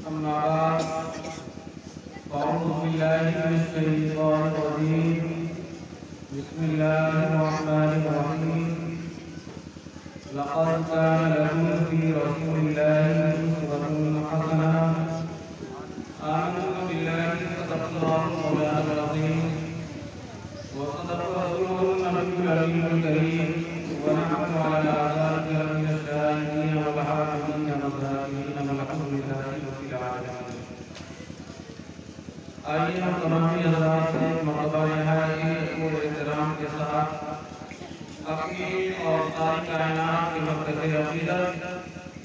أما بعد فأعوذ بالله من الشيطان الرجيم بسم الله الرحمن الرحيم لقد كان لكم في رسول الله أسوة حسنة آمنوا بالله صدق الله مولانا العظيم وصدق رسوله النبي الكريم الكريم ونحن على ذلك من الشاهدين والحافظين والذاكرين والحمد لله رب العالمين. آئیے ہم تمام حضرات سے مرتبہ نہائی اور احترام کے ساتھ اپنی اور ساری کائنات کے مرکز عقیدت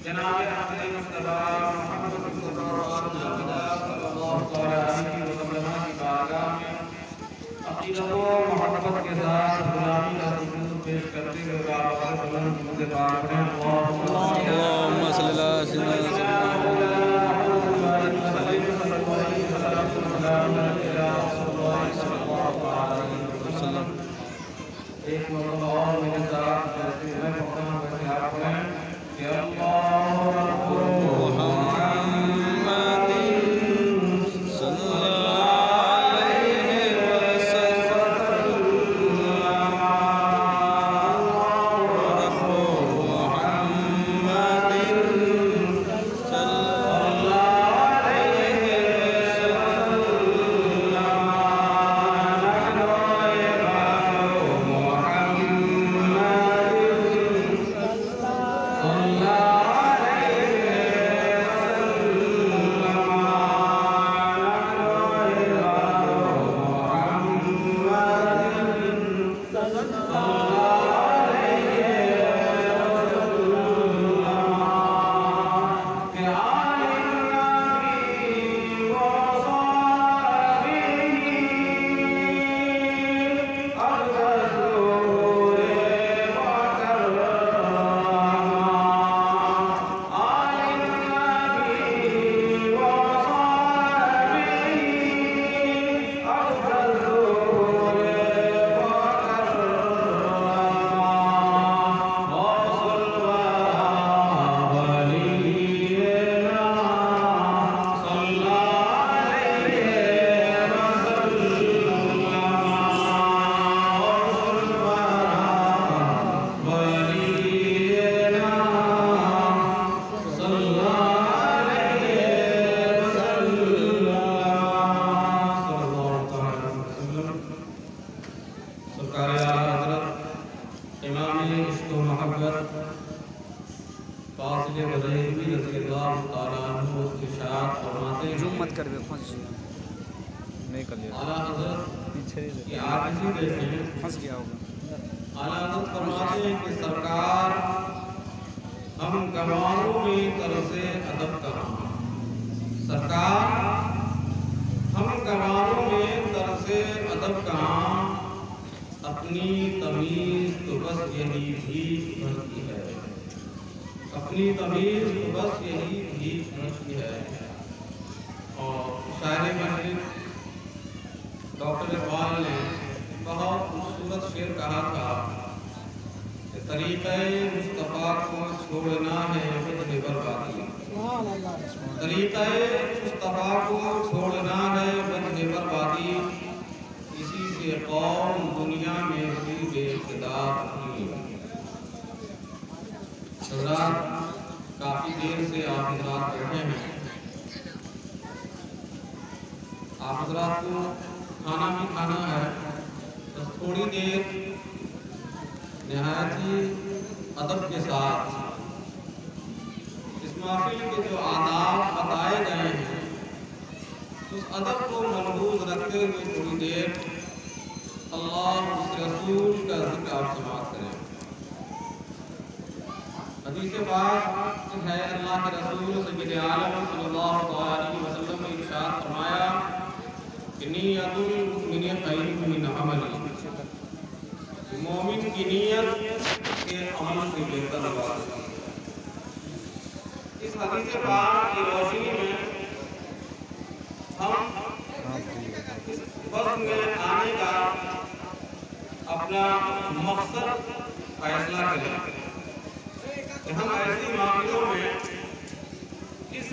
جناب احمد مصطفیٰ محمد مصطفیٰ صلی اللہ علیہ وسلم کی بارگاہ میں عقیدت و محبت کے ساتھ غلامی کا سجود پیش کرتے ہوئے بابا بلند مجھے پاک پڑھیں اللہم صلی اللہ علیہ وسلم. ایک مرتبہ اور میرے ساتھ جیسے میں پڑھتا ہوں ویسے آپ پڑھیں کہ اللہ رب محمد صلی اللہ علیہ وسلم رب محمد صلی اللہ علیہ ہم ایسی معاملوں میں اس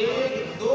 1-2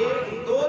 1-2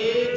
1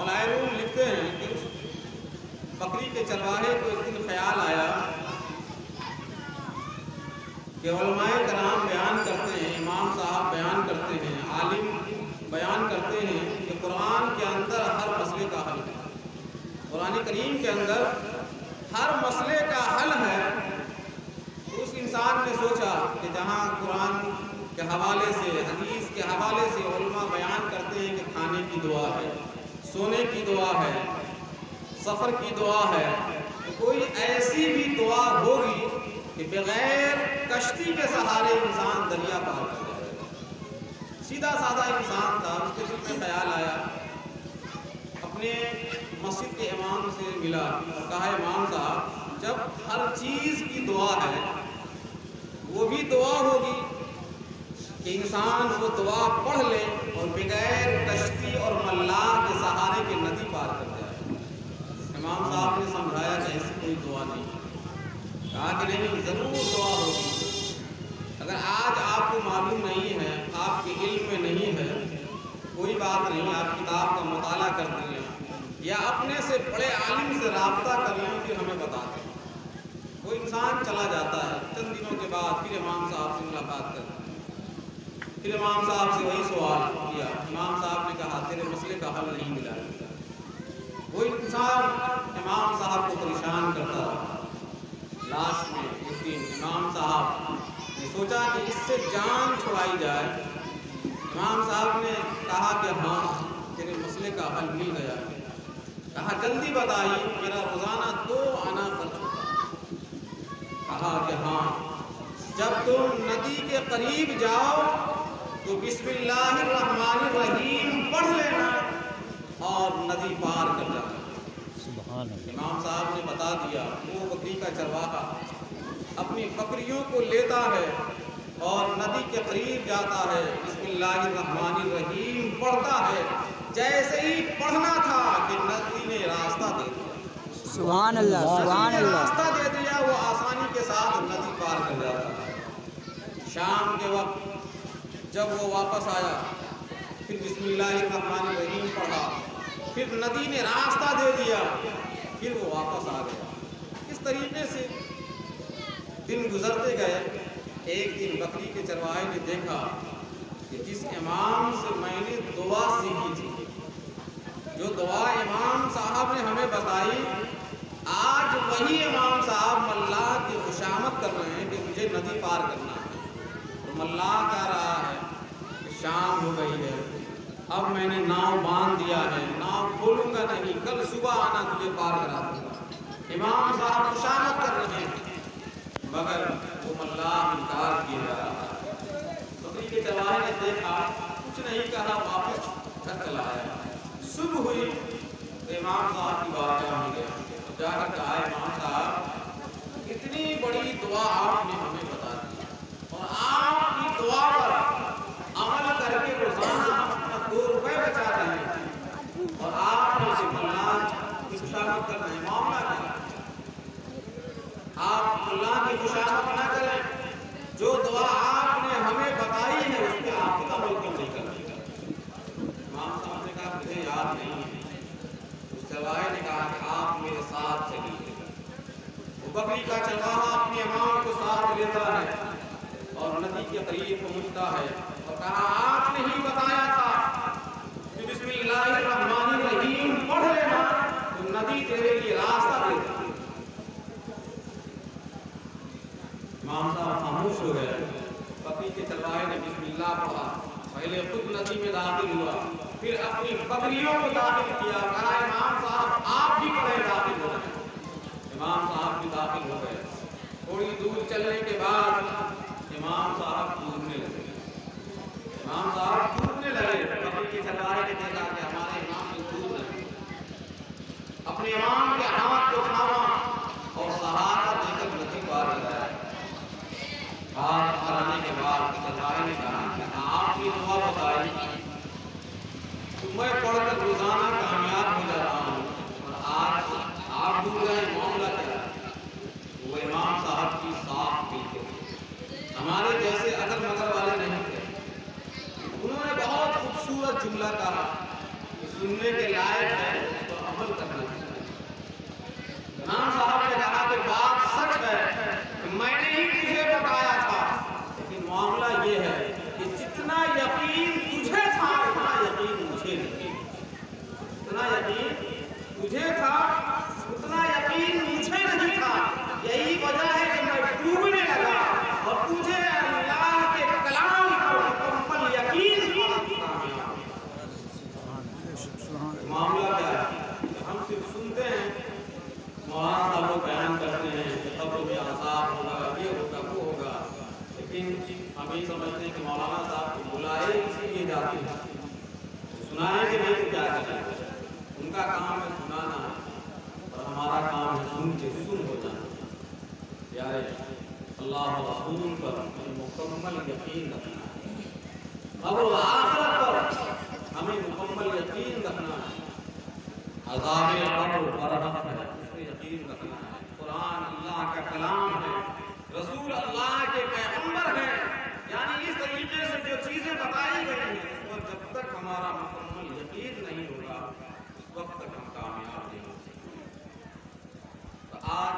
مولانا روم لکھتے ہیں کہ اس بکری کے چرواہے کو ایک دن خیال آیا کہ علماء کرام بیان کرتے ہیں، امام صاحب بیان کرتے ہیں، عالم بیان کرتے ہیں کہ قرآن کے اندر ہر مسئلے کا حل ہے، قرآن کریم کے اندر ہر مسئلے کا حل ہے۔ تو اس انسان نے سوچا کہ جہاں قرآن کے حوالے سے، حدیث کے حوالے سے علماء بیان کرتے ہیں کہ کھانے کی دعا ہے، سونے کی دعا ہے، سفر کی دعا ہے، تو کوئی ایسی بھی دعا ہوگی کہ بغیر کشتی کے سہارے انسان دریا پار کر جائے گا۔ سیدھا سادہ انسان تھا، اس کے دل میں خیال آیا، اپنے مسجد کے امام سے ملا اور کہا امام صاحب جب ہر چیز کی دعا ہے وہ بھی دعا ہوگی کہ انسان وہ دعا پڑھ لے اور بغیر کشتی اور ملاح کے سہارے کے ندی پار کر جائے۔ امام صاحب نے سمجھایا کہ ایسی کوئی دعا نہیں، کہا کہ نہیں ضرور دعا ہوگی۔ اگر آج آپ کو معلوم نہیں ہے، آپ کے علم میں نہیں ہے، کوئی بات نہیں، آپ کتاب کا مطالعہ کر لیں یا اپنے سے بڑے عالم سے رابطہ کر لیں، پھر ہمیں بتا دیں۔ کوئی انسان چلا جاتا ہے، چند دنوں کے بعد پھر امام صاحب سے ملاقات کرتا ہے، پھر امام صاحب سے وہی سوال کیا، امام صاحب نے کہا تیرے مسئلے کا حل نہیں ملا۔ وہ انسان امام صاحب کو پریشان کرتا رہا۔ لاسٹ میں ایک دن امام صاحب نے سوچا کہ اس سے جان چھڑائی جائے۔ امام صاحب نے کہا کہ ہاں تیرے مسئلے کا حل مل گیا۔ کہا جلدی بتائیے، میرا روزانہ 2 آنا خرچ ہوتا ہے۔ کہا کہ ہاں جب تم ندی کے قریب جاؤ تو بسم اللہ الرحمن الرحیم پڑھ لینا اور ندی پار کر جانا۔ امام صاحب نے بتا دیا۔ وہ بکری کا چرواہا اپنی بکریوں کو لیتا ہے اور ندی کے قریب جاتا ہے، بسم اللہ الرحمن الرحیم پڑھتا ہے، جیسے ہی پڑھنا تھا کہ ندی نے راستہ دے دیا۔ سبحان اللہ، سبحان اللہ۔ راستہ دے دیا، وہ آسانی کے ساتھ ندی پار کر جاتا ہے۔ شام کے وقت جب وہ واپس آیا، پھر بسم اللہ الرحمن الرحیم پڑھا، پھر ندی نے راستہ دے دیا، پھر وہ واپس آ گیا۔ اس طریقے سے دن گزرتے گئے۔ ایک دن بکری کے چرواہے نے دیکھا کہ جس امام سے میں نے دعا سیکھی تھی، جو دعا امام صاحب نے ہمیں بتائی، آج وہی امام صاحب ملاح کی خوشامد کر رہے ہیں کہ مجھے ندی پار کرنا ہے۔ تو ملاح کہہ رہا ہے کہ شام ہو گئی ہے، اب میں نے ناؤ باندھ دیا ہے، ناؤ کھولوں گا نہیں، کل صبح آنا تجھے پار کرا دوں گا۔ امام صاحب خوشامد کر رہے ہیں، مگر وہ ملاح انکار کیے جا رہا ہے۔ بکری کے چرواہے نے دیکھا، کچھ نہیں کہا، واپس گھر چلا آیا۔ صبح ہوئی تو امام صاحب کی بارگاہ میں گیا، جا کر کہا امام صاحب اتنی بڑی دعا آپ نے ہمیں بتا دی اور آپ کی دعا پر عمل کر کے روزانہ اپنا 2 روپے بچا رہے ہیں اور آپ نے اسے ملاح کی خوشامد کر رہے ہیں، معاملہ کیا ہے؟ آپ اللہ کی خوشامد نہ کریں، جو دعا آپ نے ہمیں بتائی ہے اس پہ آپ خود عمل کیوں نہیں کرتے؟ امام صاحب نے کہا مجھے یاد نہیں ہے۔ اس چرواہے نے کہا کہ آپ میرے ساتھ چلیے۔ وہ بکری کا چرواہا اپنے امام کو ساتھ لیتا ہے اور ندی کے قریب پہنچتا ہے اور کہا آپ نے ہی بتایا تھا کہ بسم اللہ الرحمن الرحیم پڑھ لینا تو ندی تیرے لیے راستہ دے دے۔ امام صاحب خاموش ہو گئے۔ بکری کے چرواہے نے بسم اللہ پڑھا، پہلے خود ندی میں داخل ہوا، پھر اپنی بکریوں کو داخل کیا، کہا امام صاحب آپ بھی پڑھیں، داخل ہو گئے۔ امام صاحب بھی داخل ہو گئے۔ تھوڑی دور چلنے کے بعد امام صاحب ڈوبنے لگے۔ امام صاحب ڈوبنے لگے۔ بکری کے چرواہے نے دیکھا کہ ہمارے امام تو ڈوب رہے ہیں، اپنے امام کے ہاتھ کو تھاما اور سہارا دے کر ندی پار کرایا۔ بات آنے کے بعد چرواہے نے کہا کہ آپ کی دعا بتائی تو میں پڑھ کر روزانہ کامیاب ہو جاتا ہوں اور آج آپ ڈوب گئے، معاملہ کیا ہے؟ وہ امام صاحب کی صاف دل تھے، ہمارے جیسے اگر مگر والے نہیں تھے۔ انہوں نے بہت خوبصورت جملہ کہا کہ سننے کے لائق ہدایت ہے اس پر عمل کرنا چاہیے۔ امام صاحب نے کہا کہ بات سچ ہے کہ میں نے ہی تجھے بتایا تھا، لیکن معاملہ یہ ہے کہ جتنا یقین تجھے تھا اتنا یقین مجھے نہیں، اتنا یقین تجھے تھا اتنا یقین مجھے نہیں تھا۔ یہی وجہ ہے کہ میں ڈوبنے لگا اور تجھے اللہ کے کلام پر مکمل یقین معاملہ کیا ہے کہ ہم صرف سنتے ہیں، مولانا صاحب لوگ بیان کرتے ہیں کہ قبر میں عذاب ہوگا، یہ ہوگا، وہ ہوگا، لیکن ہم یہ سمجھتے ہیں کہ مولانا صاحب کو بلائے اسی لیے جاتے ہیں، سنائیں گے نہیں تو کیا کریں، ان کا کام ہے سنانا اور ہمارا کام ہے سن کے سن ہو جانا۔ پیارے اللہ و رسول پر مکمل یقین رکھنا ہے، قبر و آخرت پر ہمیں مکمل یقین رکھنا ہے، عذاب قبر برحق ہے اس پہ یقین رکھنا ہے، قرآن اللہ کا کلام ہے، رسول اللہ کے پیغمبر ہیں، یعنی اس طریقے سے جو چیزیں بتائی گئی ہیں اس پر جب تک ہمارا مکمل یقین نہیں ہوگا اس وقت تک ہم کامیاب نہیں ہو سکتے۔ تو آج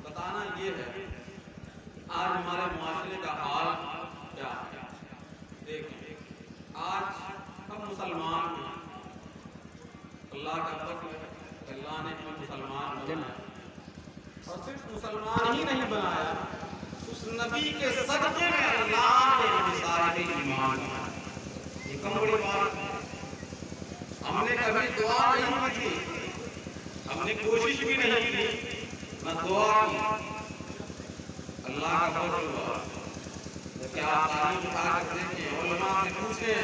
بتانا یہ ہے آج ہمارے معاشرے کا حال کیا ہے۔ دیکھیں آج ہم مسلمان ہیں، اللہ کا فضل ہے کہ اللہ نے ہمیں مسلمان بنایا، اور صرف مسلمان ہی نہیں بنایا، اس نبی کے صدقے میں اللہ نے ہمیں صاحب ایمان بنایا۔ یہ کم بڑی بات ہے، ہم نے کبھی دعا نہیں کی تھی، ہم نے کوشش بھی نہیں کی، نہ دعا کی، اللہ کا فضل ہوا۔ جیسے آپ تاریخ اٹھا کر دیکھیں، علماء سے پوچھیں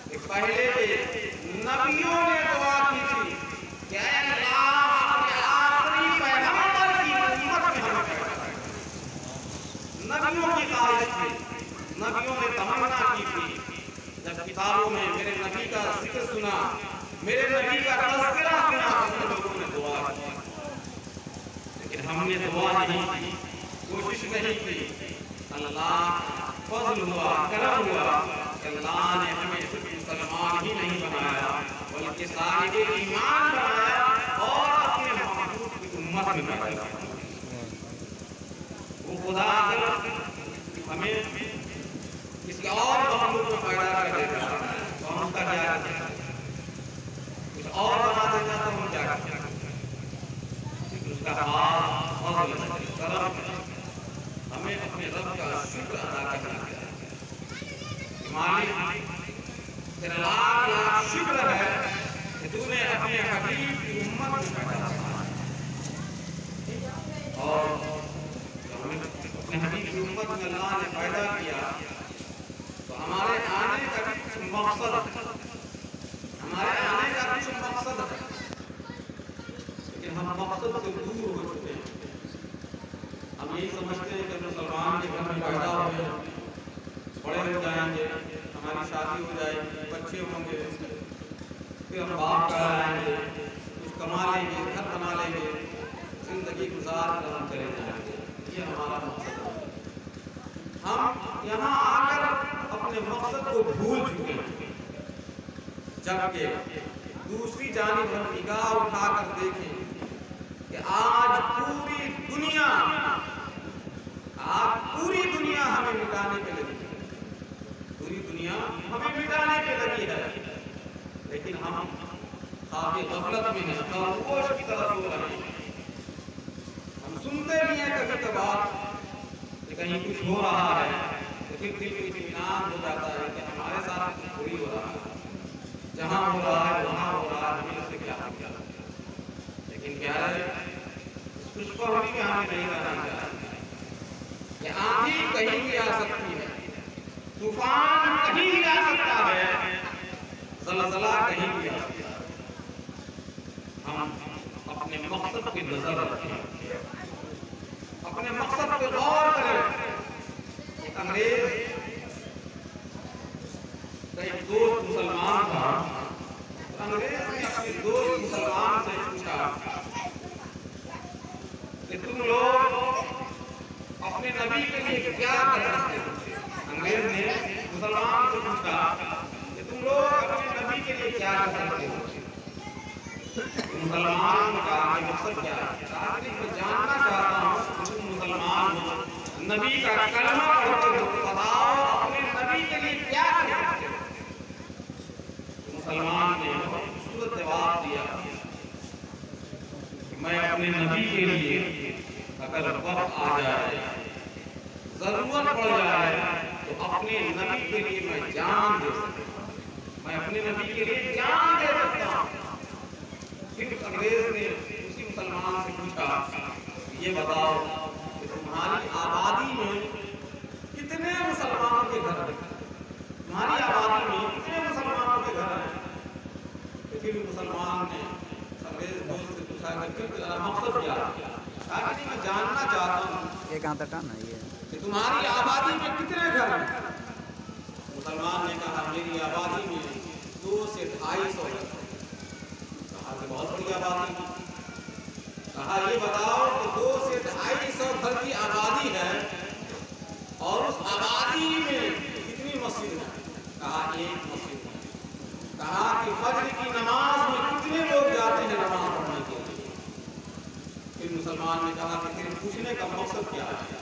کہ پہلے نبیوں نے دعا کی تھی کہ اے اللہ اپنے آخری پیغمبر کی امت میں ہمیں پیدا کر۔ نبیوں کی خواہش تھی، نبیوں نے تمنا کی تھی، جب کتابوں میں میرے نبی کا ذکر سنا، میرے نبی کا تذکرہ سنا، تو لوگوں نے دعا کی، لیکن ہم نے دعا نہیں کی، کوشش نہیں کی۔ اللہ فضل ہوا، کرم ہوا کہ اللہ نے ہمیں صرف مسلمان ہی نہیں بنایا بلکہ صاحب ایمان بنایا اور اپنے محبوب کی امت میں پیدا کیا۔ وہ خدا اگر ہمیں کسی اور مخلوق میں پیدا کر دیتا تو ہم اس کا کیا کرتے، کچھ اور بنا دیتا تو ہم کیا کرتے، لیکن اس کا خاص فضل ہے، کرم ہے، ہمیں اپنے رب کا شکر ادا کرنا چاہیے۔ مالک تیرا لاکھ لاکھ شکر ہے کہ تو نے اپنے حبیب کی امت میں پیدا کیا، اور جب ہمیں اپنے حبیب کی امت میں اللہ نے پیدا کیا تو ہمارے آنے کا کچھ مقصد ہے، ہمارے آنے کا کچھ مقصد ہے، لیکن ہم مقصد سے دور ہو چکے ہیں۔ ہم یہی سمجھتے ہیں کہ مسلمان کے گھر میں پیدا ہوئے، بڑے ہو جائیں گے، ہماری شادی ہو جائے گی، بچے ہوں گے، پھر ہم باپ کہلائیں گے، کچھ کما لیں گے، گھر بنا لیں گے، زندگی گزار کر ہم چلے جائیں گے، یہ ہمارا مقصد ہے۔ ہم یہاں آ کر اپنے مقصد کو بھول چکے ہیں، جبکہ دوسری جانب ہم نگاہ اٹھا کر دیکھیں کہ آج پوری دنیا ہمیں مٹانے پہ لگی ہے، پوری دنیا ہمیں مٹانے پہ لگی ہے، لیکن ہم خواہ غفلت میں ہیں، خاموش کی طرح سو رہے ہیں۔ ہم سنتے بھی ہیں کبھی کبھار کہ کہیں کچھ ہو رہا ہے تو پھر دل میں اطمینان ہو جاتا ہے کہ ہمارے ساتھ کچھ تھوڑی ہو رہا ہے، جہاں ہو رہا ہے وہاں ہو رہا ہے، ہمیں اس سے کیا ہو گیا، لیکن پیارے اس کو ہمیں نہیں رہنا چاہیے کہ آندھی کہیں بھی آ سکتی ہے، طوفان کہیں بھی آ سکتا ہے، زلزلہ کہیں بھی آ سکتا ہے، ہم اپنے مقصد کی نظر رکھیں، اپنے مقصد پہ غور کریں۔ ایک انگریز کا ایک دوست مسلمان تھا، انگریز نے اپنے دوست مسلمان سے پوچھا کہ تم لوگ اپنے نبی کے لیے کیا کر سکتے ہو؟ انگریز نے مسلمان سے پوچھا کہ تم لوگ اپنے نبی کے لیے کیا کر سکتے ہو؟ مسلمان نے کہا کہ مقصد کیا ہے؟ کہا کہ میں جاننا چاہتا ہوں کہ تم مسلمان ہو، نبی کا کلمہ پڑھتے ہو، بتاؤ اپنے نبی کے لیے کیا کرتے ہو؟ مسلمان نے خوبصورت جواب دیا کہ میں اپنے نبی کے لیے اگر وقت آ جائے، ضرورت پڑ جائے تو اپنے نبی کے لیے میں جان دے سکتا ہوں، میں اپنے نبی کے لیے جان دے سکتا ہوں۔ پھر اس انگریز نے اسی مسلمان سے پوچھا یہ بتاؤ کہ تمہاری آبادی میں کتنے مسلمانوں کے گھر ہیں؟ تمہاری آبادی میں کتنے مسلمانوں کے گھر ہیں؟ پھر مسلمان نے انگریز دوست سے پوچھا کہ پھر تمہارا مقصد کیا ہے؟ کہا کہ میں جاننا چاہتا ہوں یہ کہاں تک آنا یہ کہ تمہاری آبادی میں کتنے گھر ہیں؟ مسلمان نے کہا میری آبادی میں 200 سے 250 گھر ہیں۔ کہا کہ بہت بڑی آبادی ہے۔ کہا یہ بتاؤ کہ 200 سے 250 گھر کی آبادی ہے اور اس آبادی میں کتنی مسجد ہیں؟ کہا ایک مسجد ہے۔ کہا کہ فجر کی نماز میں کتنے لوگ جاتے ہیں نماز پڑھنے کے لیے؟ پھر مسلمان نے کہا کہ پھر پوچھنے کا مقصد کیا ہے؟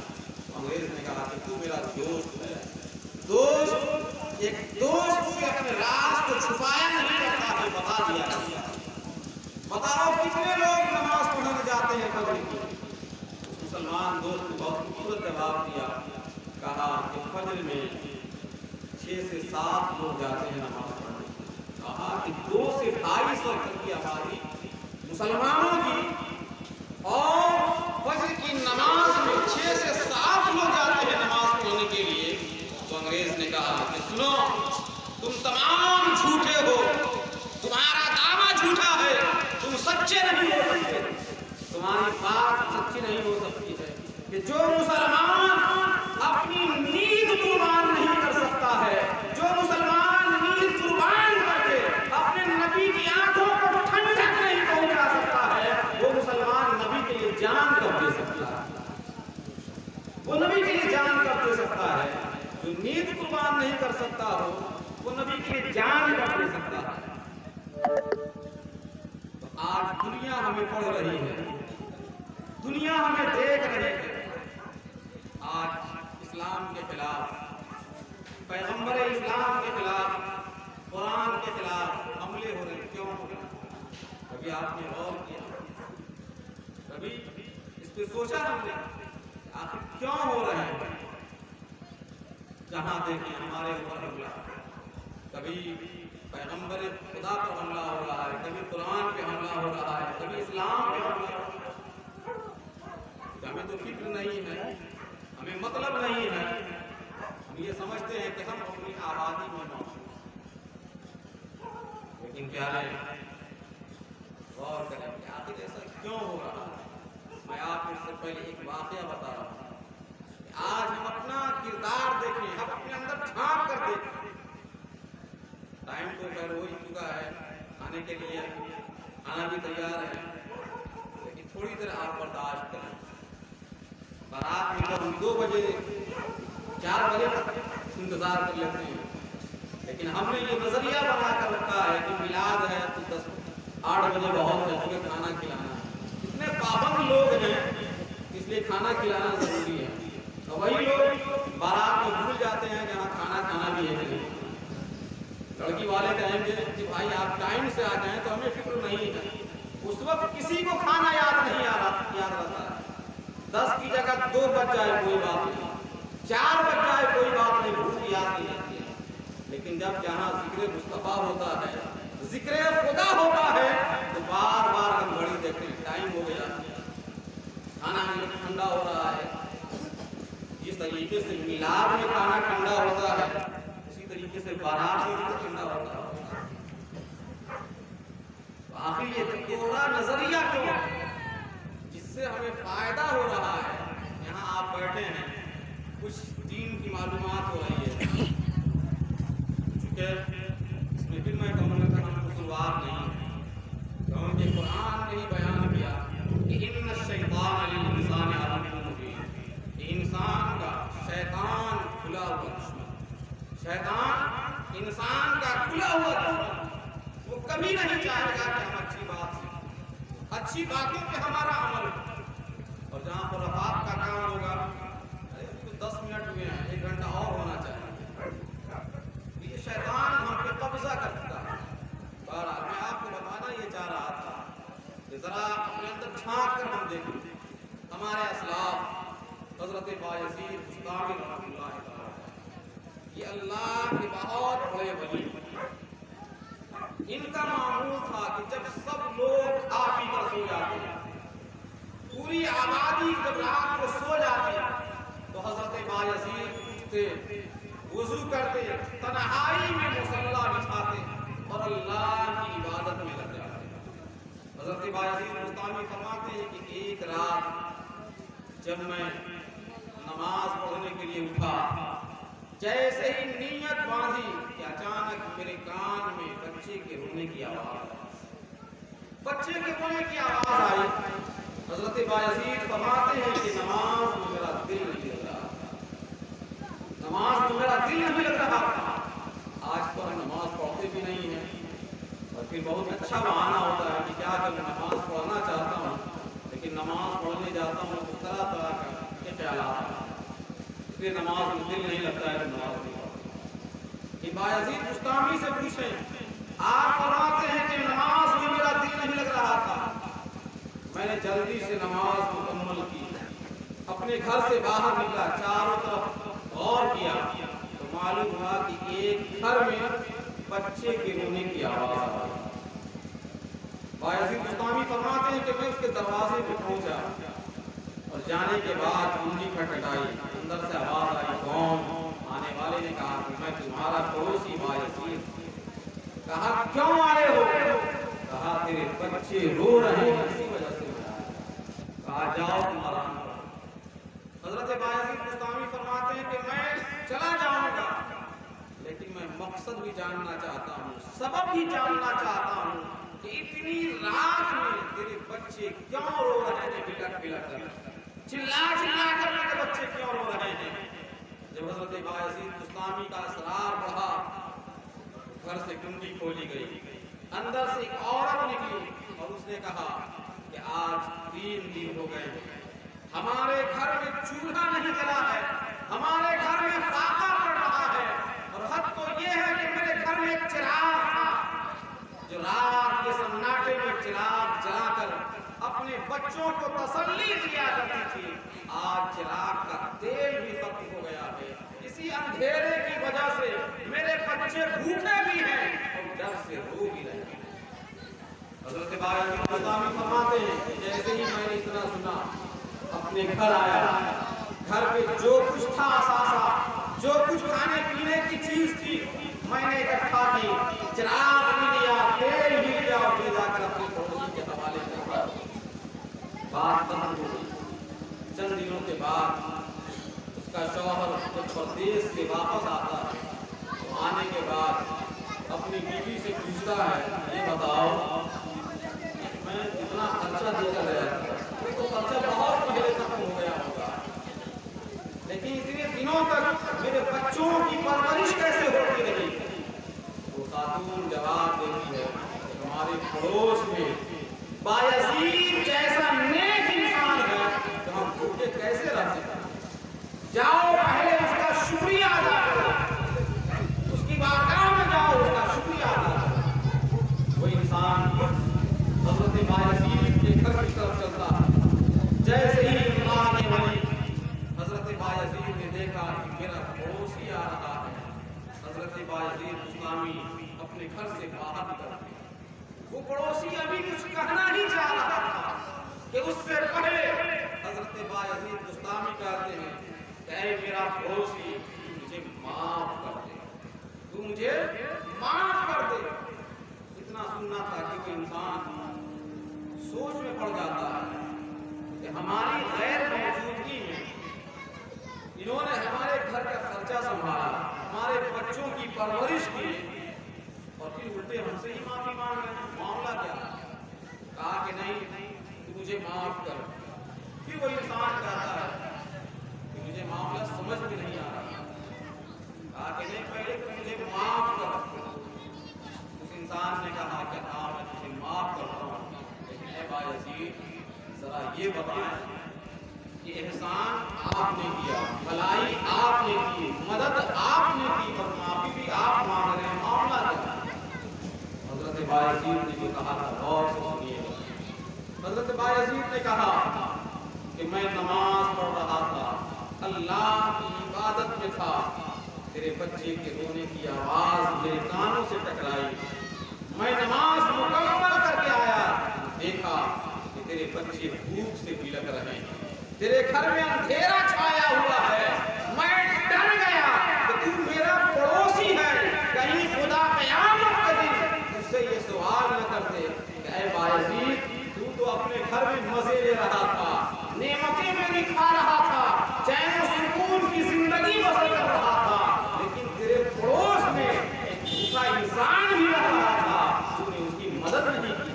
انگریز نے کہا کہ تو میرا دوست ہے، دوست ایک دوست سے اپنے راز کو چھپایا نہیں کرتا ہے، بتا دیا گیا۔ بتاؤ کتنے لوگ نماز پڑھنے جاتے ہیں فجر کی؟ مسلمان دوست نے بہت خوبصورت جواب دیا، کہا کہ فجر میں 6 سے 7 لوگ جاتے ہیں نماز پڑھنے۔ کہا کہ 200 سے 250 گھر کی آبادی مسلمانوں کی اور فجر کی نماز میں 6 سے 7 لوگ جاتے ہیں نماز پڑھنے کے لیے۔ تو انگریز نے کہا کہ سنو، تم تمام جھوٹے ہو، تمہارا دعویٰ جھوٹا ہے، تم سچے نہیں ہو سکتے، تمہاری بات سچی نہیں ہو سکتی ہے کہ جو مسلمان اپنی نیند قربان نہیں کر سکتا ہے، جو مسلمان نیند قربان کر کے اپنے نبی کی آنکھوں کو ٹھنڈک نہیں پہنچا سکتا ہے، وہ مسلمان نبی کے لیے جان کب دے سکتا ہے؟ وہ نبی کے لیے جان کب دے سکتا ہے؟ جو نیند قربان نہیں کر سکتا ہو وہ نبی کے لیے جان کب دے سکتا ہے؟ تو آج دنیا ہمیں پڑھ رہی ہے، دنیا ہمیں دیکھ رہی ہے۔ آج اسلام کے خلاف، پیغمبر اسلام کے خلاف، قرآن کے خلاف حملے ہو رہے ہیں۔ کیوں ہو رہے ہیں؟ کبھی آپ نے غور کیا؟ کبھی اس پہ سوچا ہم نے آخر کیوں ہو رہے ہیں؟ جہاں دیکھیں ہمارے اوپر حملہ، کبھی پیغمبر خدا پر حملہ ہو رہا ہے، کبھی قرآن پہ حملہ ہو رہا ہے، کبھی اسلام پہ حملہ ہو رہا ہے۔ ہمیں تو فکر نہیں ہے، ہمیں مطلب نہیں ہے، ہم یہ سمجھتے ہیں کہ ہم اپنی آبادی میں موجود ہیں۔ لیکن پیارے غور کریں کہ آخر ایسا کیوں ہو رہا ہے؟ میں آپ کو اس سے پہلے ایک واقعہ بتا رہا ہوں۔ آج ہم اپنا کردار دیکھیں، ہم اپنے اندر جھانک کر دیکھیں۔ ٹائم تو خیر ہو ہی چکا ہے، کھانے کے لیے کھانا بھی تیار ہے، لیکن تھوڑی دیر آپ برداشت کریں۔ بارات میں جب ہم 2 بجے 4 بجے تک انتظار کر لیتے ہیں، لیکن ہم نے یہ نظریہ بنا کر رکھا ہے کہ میلاد ہے تو 8 بجے بہت ہے، کیونکہ کھانا کھلانا ہے۔ اتنے پابند لوگ ہیں اس لیے کھانا کھلانا ضروری ہے۔ تو وہی لوگ بارات میں بھول جاتے ہیں جہاں کھانا کھانا بھی ہے۔ لڑکی والے کہیں گے کہ بھائی آپ ٹائم سے آ جائیں تو ہمیں فکر نہیں ہے۔ اس وقت کسی کو کھانا یاد نہیں یاد رہتا ہے۔ 10 کی جگہ 2 بج جائے کوئی بات نہیں، 4 بج جائے کوئی بات نہیں، بھوک یاد نہیں رہتی ہے۔ لیکن جب جہاں ذکر مصطفیٰ ہوتا ہے، ذکر خدا ہوتا ہے، تو بار بار ہم گھڑی دیکھتے ہیں، ٹائم ہو گیا، کھانا ٹھنڈا ہو رہا ہے۔ جس طریقے سے میلاد میں کھانا ٹھنڈا ہوتا ہے، اسی طریقے سے بارات میں بھی ٹھنڈا ہوتا ہے۔ آخر یہ تھوڑا نظریہ کیوں ہے جس سے ہمیں فائدہ ہو رہا ہے؟ یہاں آپ بیٹھے ہیں، کچھ دین کی معلومات ہو رہی ہے، چونکہ اس میں پھر میں کہوں گا کہ ہم قصوروار نہیں ہیں، کیونکہ قرآن نے ہی بیان کیا کہ ان الشیطان للانسان عدو مبین، کہ انسان کا شیطان کھلا ہوا دشمن، شیطان انسان کا کھلا ہوا دشمن، وہ کبھی نہیں چاہے گا کہ ہم اچھی بات سیکھیں، اچھی باتوں پہ ہمارا عمل ہو، اور جہاں خرافات کا کام ہوگا، 10 منٹ ہوئے ہیں، 1 گھنٹہ اور ہونا چاہیے، یہ شیطان ہم پہ قبضہ کر چکا ہے۔ بہرحال میں آپ کو بتانا یہ چاہ رہا تھا کہ ذرا اپنے اندر جھانک کر ہم دیکھیں ہمارے اسلاف حضرت بایزید بستامی رحمۃ اللہ تعالی، یہ اللہ کے بہت بڑے ولی، ان کا معمول تھا کہ جب سب لوگ کھا پی کر سو جاتے ہیں، پوری آبادی جب رات کو سو جاتی تو حضرت بایزید سے وضو کرتے، تنہائی میں مصلی بچھاتے اور اللہ کی عبادت میں لگ جاتے۔ حضرت بایزید بستامی فرماتے ہیں کہ ایک رات جب میں نماز پڑھنے کے لیے اٹھا، جیسے ہی نیت باندھی کہ اچانک میرے کان میں بچے کے رونے کی آواز آئی، بچے کے رونے کی آواز آئی۔ حضرت بایزید فرماتے ہیں کہ نماز میں میرا دل نہیں لگ رہا تھا، نماز میں میرا دل نہیں لگ رہا تھا۔ آج تو ہم نماز پڑھتے بھی نہیں ہیں، اور پھر بہت اچھا بہانہ ہوتا ہے کہ کیا کہ میں نماز پڑھنا چاہتا ہوں، لیکن نماز پڑھنے جاتا ہوں تو طرح طرح کے خیالات ہیں، اس لیے نماز میں دل نہیں لگتا ہے تو نماز نہیں پڑھتا۔ کہ بایزید بستامی سے پوچھیں، آپ فرماتے ہیں کہ نماز میں میرا دل نہیں لگ رہا تھا، میں نے جلدی سے نماز مکمل کی، اپنے گھر سے باہر نکلا، چاروں طرف غور کیا تو معلوم ہوا کہ ایک گھر میں بچے کے رونے کی آواز آ رہی۔ بایزید بستامی فرماتے ہیں کہ میں اس کے دروازے پہ پہنچا اور جانے کے بعد کنجی کھٹکھٹائی، اندر سے آواز آئی، کون؟ آنے والے نے کہا کہ میں تمہارا پڑوسی بایزید۔ کہا کیوں آئے ہو؟ کہا تیرے بچے رو رہے ہیں اسی وجہ سے میں آیا۔ کہا جاؤ تمہارا نمبر۔ حضرت بایزید بستامی فرماتے ہیں کہ میں چلا جاؤں گا، لیکن میں مقصد بھی جاننا چاہتا ہوں، سبب بھی جاننا چاہتا ہوں کہ اتنی رات میں تیرے بچے کیوں رو رہے ہیں، بلٹ بلٹ کر، چلا چلا کر میرے بچے کیوں رو رہے ہیں۔ جب حضرت بایزید بستامی کا اسرار بڑھا، گھر سے کنڈی کھولی گئی، اندر سے ایک عورت نکلی اور اس نے کہا کہ آج 3 دن ہو گئے ہمارے گھر میں چولہا نہیں جلا ہے، ہمارے گھر میں فاقہ پڑ رہا ہے، اور حد تو یہ ہے کہ میرے گھر میں ایک چراغ تھا جو رات کے سناٹے میں چراغ جلا کر اپنے بچوں کو تسلی دیا کرتی تھی، آج چراغ کا تیل بھی ختم ہو گیا ہے، اسی اندھیرے کی وجہ سے میرے بچے بھوکے بھی ہیں اور ڈر سے رو بھی رہے ہیں۔ حضرت بایزید بستامی فرماتے ہیں کہ جیسے ہی میں نے اتنا سنا، اپنے گھر آیا، گھر پہ جو کچھ تھا اثاثہ، جو کچھ کھانے پینے کی چیز تھی میں نے اکٹھا کی، چراغ بھی لیا، تیل بھی لیا اور لے جا کر اپنے پڑوسی کے حوالے کر دیا۔ بات ختم ہو گئی۔ چند دنوں کے بعد اس کا شوہر جب پردیس سے واپس آتا ہے تو آنے کے بعد اپنی بیوی سے پوچھتا ہے، یہ بتاؤ میں جتنا خرچہ دے کر گیا تھا تو خرچہ بہت پہلے ختم ہو گیا ہوگا، لیکن اتنے دنوں تک میرے بچوں کی پرورش کیسے ہوتی رہی؟ وہ خاتون جواب دیتی ہے کہ ہمارے پڑوس میں بایزید جیسا نیک انسان ہے تو ہم بھوکے کیسے رہ سکتے ہیں؟ جاؤ پہلے اس کا شکریہ ادا کرو، اس کی بارگاہ میں جاؤ، اس کا شکریہ ادا کرو۔ وہ انسان حضرت بایزید کے گھر کی طرف چلتا ہے، جیسے ہی اللہ نے ولی حضرت بایزید نے دیکھا کہ میرا پڑوسی آ رہا ہے، حضرت بایزید بستامی اپنے گھر سے باہر نکل گئے۔ وہ پڑوسی ابھی کچھ کہنا ہی چاہ رہا تھا کہ اس سے پہلے حضرت بایزید بستامی کہتے ہیں کہ اے میرا پڑوسی، مجھے معاف کر دے، تو مجھے معاف کر دے۔ اتنا سننا تھا کہ کوئی انسان سوچ میں پڑ جاتا ہے کہ ہماری غیر موجودگی میں انہوں نے ہمارے گھر کا خرچہ سنبھالا، ہمارے بچوں کی پرورش کی، اور پھر الٹے ہم سے ہی معافی مانگ رہے ہیں۔ معاملہ کیا؟ کہا کہ نہیں تو مجھے معاف کر۔ پھر وہ انسان کہتا ہے کہ مجھے معاملہ سمجھ میں نہیں آ رہا۔ کہا کہ نہیں پہلے تو مجھے معاف کر۔ اس انسان نے کہا کہ ہاں میں تجھے معاف کرتا ہوں، لیکن اے بایزید یزید ذرا یہ بتائیں کہ احسان آپ نے کیا، بھلائی آپ نے کی، مدد آپ نے کی، اور معافی بھی آپ مانگ رہے ہیں، معاملہ کیا؟ حضرت بایزید نے جو کہا تھا غور سے سنیے گا۔ حضرت بایزید نے کہا کہ میں نماز پڑھ رہا تھا، اللہ کی عبادت میں تھا، تیرے بچے کے رونے کی آواز میرے کانوں سے ٹکرائی، میں نماز مکمل کر کے آیا، دیکھا کہ تیرے بچے بھوک سے بلک رہے ہیں، تیرے گھر میں اندھیرا چھایا ہوا ہے، میں ڈر گیا کہ تو میرا پڑوسی ہے، کہیں خدا قیامت کے دن مجھ سے یہ سوال نہ کر دے کہ اے بایزید تو اپنے گھر میں مزے لے رہا تھا، نعمتیں میں بھی کھا رہا تھا، چین و سکون کی زندگی بسر کر رہا تھا، لیکن تیرے پڑوس میں ایک بھوکا انسان بھی رہ رہا تھا، تو نے اس کی مدد نہیں کی۔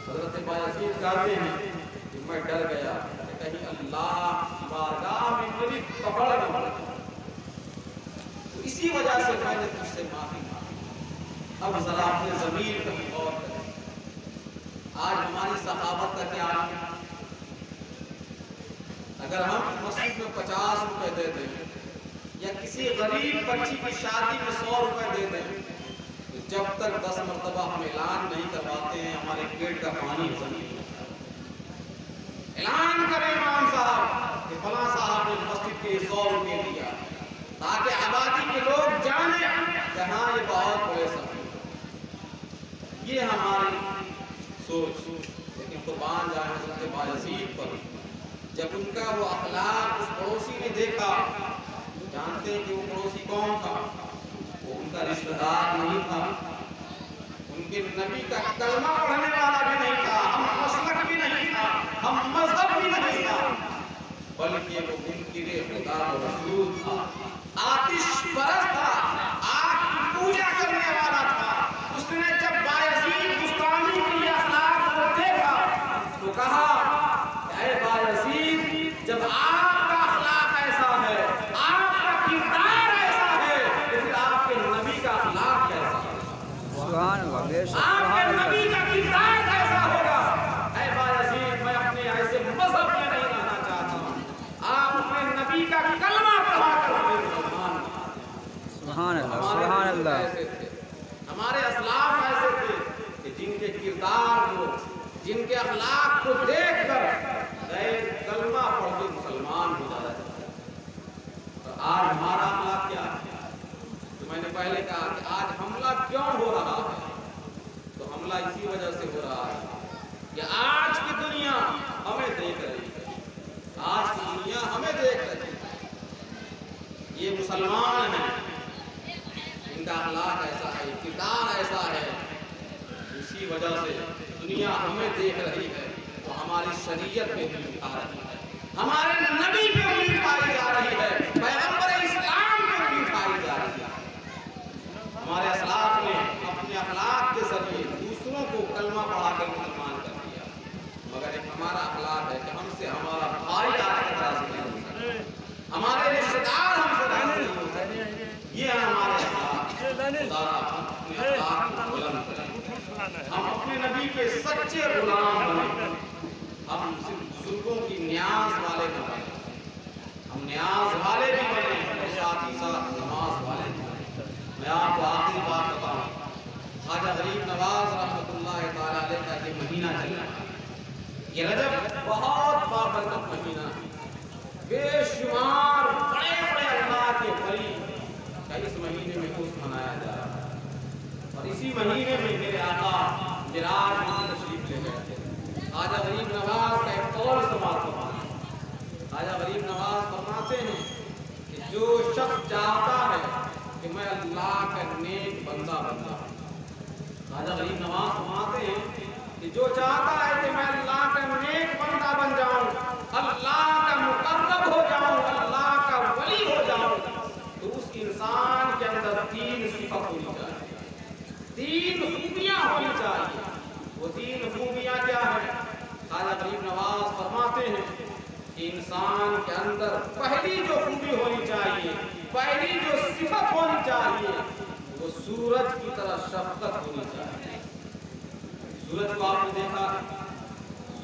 حضرت بایزید کہتے ہیں کہ میں ڈر گیا کہ کہیں اللہ کی بارگاہ میں میری پکڑ نہ پڑے، تو اسی وجہ سے میں نے تجھ سے معافی مانگی۔ اب ذرا اپنے ضمیر پر غور کریں، آج ہماری صحابت کا کیا ہے؟ اگر ہم مسجد میں 50 روپے دے دیں یا کسی غریب بچی کی شادی میں 100 روپے دے دیں، تو جب تک 10 مرتبہ ہم اعلان نہیں کرواتے ہیں ہمارے پیٹ کا پانی ہضم نہیں ہوتا۔ اعلان کریں امام صاحب کہ فلاں صاحب نے مسجد کے 100 روپے دیا، تاکہ آبادی کے لوگ جانیں جہاں یہ بہت بڑے سفر۔ یہ ہماری سوچ، لیکن قربان جائیں حضرت بایزید پر، جب ان کا وہ اخلاق اس پڑوسی نے دیکھا، جانتے ہیں کہ وہ پڑوسی کون تھا؟ وہ ان کا رشتہ دار نہیں تھا، ان کے نبی کا کلمہ پڑھنے والا بھی نہیں تھا، ہم مسلک بھی نہیں تھا، ہم مذہب بھی نہیں تھا، بلکہ وہ منکر خدا و رسول تھا، آتش پرست تھا، آگ کی پوجا کرنے والا تھا۔ اس نے جب بایزید بستانی کی اخلاق کو دیکھا تو کہا اے بایزید، جب آپ کا اخلاق ایسا ہے، آپ کا کردار ایسا ہے، تو پھر آپ کے نبی کا اخلاق کیسا ہوگا؟ سبحان اللہ، بے شک آپ کے سبحان نبی اللہ۔ کا کردار کیسا ہوگا؟ اے بایزید، میں اپنے ایسے مذہب میں نہیں رہنا چاہتا ہوں، آپ اپنے نبی کا کلمہ پڑھا کر ہمیں مسلمان بنا۔ سبحان اللہ، ہمارے سبحان بزرگ اللہ۔ ایسے تھے، ہمارے اسلاف ایسے تھے کہ جن کے کردار کو، جن کے اخلاق کو دیکھ کر غیر کلمہ پڑھ کے مسلمان ہو جاتا تھا۔ اور آج ہمارا اخلاق کیا ہے؟ تو میں نے پہلے کہا کہ آج حملہ کیوں ہو رہا ہے؟ تو حملہ اسی وجہ سے ہو رہا ہے کہ آج کی دنیا ہمیں دیکھ رہی ہے، آج کی دنیا ہمیں دیکھ رہی ہے، یہ مسلمان ہیں، ان کا اخلاق ایسا ہے، کردار ایسا ہے، اسی وجہ سے دنیا ہمیں دیکھ رہی ہے، تو ہماری شریعت پہ بھی اٹھا رہی ہے، ہمارے نبی پہ بھی اٹھائی جا رہی ہے، پیغمبر اسلام پہ بھی اٹھائی جا رہی ہے۔ ہمارے اسلاف نے اپنے اخلاق کے ذریعے دوسروں کو کلمہ پڑھا کر مسلمان کر دیا، مگر ایک ہمارا اخلاق ہے کہ ہم سے ہمارا بھائی آج تک راضی نہیں ہو سکتا، ہمارے رشتہ دار ہم سے راضی نہیں ہو سکتے۔ یہ ہے ہمارے اخلاق۔ خدا اپنے اخلاق کو بلند کریں، ہم اپنے نبی کے سچے غلام بنیں، ہم صرف بزرگوں کی نیاز والے نہ بنیں، ہم نیاز والے بھی بنیں اور ساتھ ہی ساتھ نماز والے بھی بنیں۔ میں آپ کو آخری بات بتاؤں، خواجہ غریب نواز رحمۃ اللہ تعالیٰ علیہ کا یہ مہینہ چل رہا ہے، یہ رجب بہت بابرکت مہینہ ہے، بے شمار بڑے بڑے اللہ کے ولی کا اس مہینے میں عرس منایا جا رہا ہے، اور اسی مہینے میں میرے آقا معراج میں تشریف لے گئے تھے۔ خواجہ غریب نواز کا ایک قول سماعت فرمائیں۔ خواجہ غریب نواز فرماتے ہیں کہ جو شخص چاہتا ہے کہ میں اللہ کا نیک بندہ بنتا ہوں، خواجہ غریب نواز فرماتے ہیں کہ جو چاہتا ہے کہ میں اللہ کا نیک بندہ بن جاؤں، اللہ کا مقرب ہو جاؤں، اللہ کا ولی ہو جاؤں، تو اس انسان کے اندر 3 صفت ہونی چاہیے، 3 خوبیاں ہونی چاہیے۔ وہ 3 خوبیاں کیا ہیں؟ خواجہ غریب نواز فرماتے ہیں کہ انسان کے اندر پہلی جو خوبی ہونی چاہیے، پہلی جو صفت ہونی چاہیے، وہ سورج کی طرح شفقت ہونی چاہیے۔ سورج کو آپ نے دیکھا،